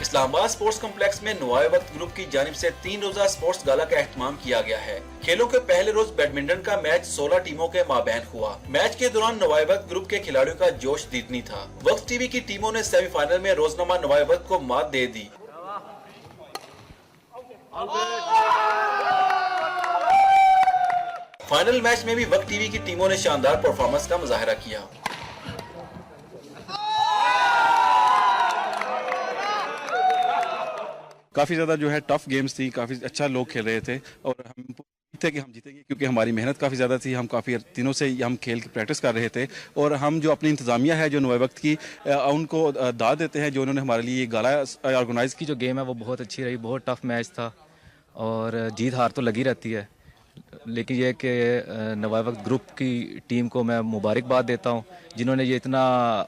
Islamabad sports complex में नवाए वक्त group की जानिब से 3 रोजा स्पोर्ट्स गाला का एहतमाम किया गया है। खेलों के पहले रोज बैडमिंटन का मैच 16 टीमों के माबैन हुआ। मैच के दौरान नवाए वक्त ग्रुप के खिलाड़ियों का जोश दीदनी था। वक्त टीवी की टीमों ने सेमीफाइनल में रोजनामा नवाए वक्त को मात दे दी। फाइनल मैच में भी वक्त टीवी की टीमों ने शानदार परफॉर्मेंस का मुजाहरा किया। काफ़ी ज़्यादा जो है टफ गेम्स थी, काफ़ी अच्छा लोग खेल रहे थे और हम थे कि हम जीतेंगे क्योंकि हमारी मेहनत काफ़ी ज़्यादा थी। हम काफ़ी दिनों से हम खेल की प्रैक्टिस कर रहे थे और हम जो अपनी इंतज़ामिया है जो नवाए वक्त की उनको दाद देते हैं जो उन्होंने हमारे लिए गाला ऑर्गेनाइज़ की जो गेम है वो बहुत अच्छी रही, बहुत टफ मैच था और जीत हार तो लगी रहती है, लेकिन ये कि नवाए वक्त ग्रुप की टीम को मैं मुबारकबाद देता हूँ जिन्होंने ये इतना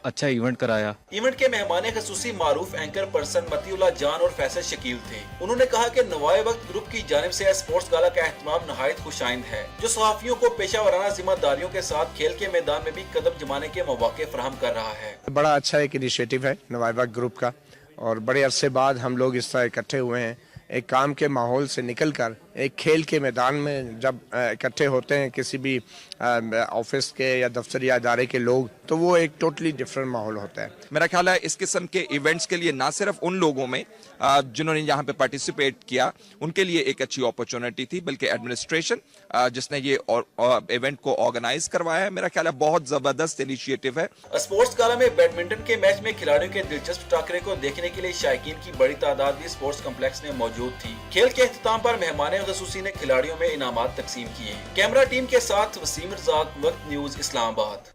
अच्छा इवेंट कराया। इवेंट के मेहमान खसूसी मारूफ एंकर पर्सन मतीउल्लाह जान और फैसल शकील थे। उन्होंने कहा कि नवाए वक्त ग्रुप की जानिब से स्पोर्ट्स गाला का एहतमाम नहायत खुशाइंद है जो सहाफियों को पेशा वराना जिम्मेदारियों के साथ खेल के मैदान में भी कदम जमाने के मौके फराहम कर रहा है। बड़ा अच्छा एक इनिशिएटिव है नवाए वक्त ग्रुप का और बड़े अरसे बाद हम लोग इस तरह इकट्ठे हुए हैं। एक काम के माहौल से निकलकर एक खेल के मैदान में जब इकट्ठे होते हैं किसी भी ऑफिस के या दफ्तर या इदारे के लोग, तो वो एक टोटली डिफरेंट माहौल होता है। मेरा ख्याल है इस किस्म के इवेंट्स के लिए ना सिर्फ उन लोगों में जिन्होंने यहाँ पे पार्टिसिपेट किया उनके लिए एक अच्छी अपॉर्चुनिटी थी, बल्कि एडमिनिस्ट्रेशन जिसने ये इवेंट को ऑर्गेनाइज करवाया है, मेरा ख्याल है बहुत जबरदस्त इनिशिएटिव है। स्पोर्ट्स गाला में बैडमिंटन के मैच में खिलाड़ियों के दिलचस्प टाकरे को देखने के लिए शायकीन की बड़ी तादाद भी स्पोर्ट्स कॉम्प्लेक्स में मौजूद थी। खेल के अख्ताम पर मेहमान खसूसी ने खिलाड़ियों में इनामात तकसीम किए। कैमरा टीम के साथ वसीम रज़ाक, वक्त न्यूज, इस्लामाबाद।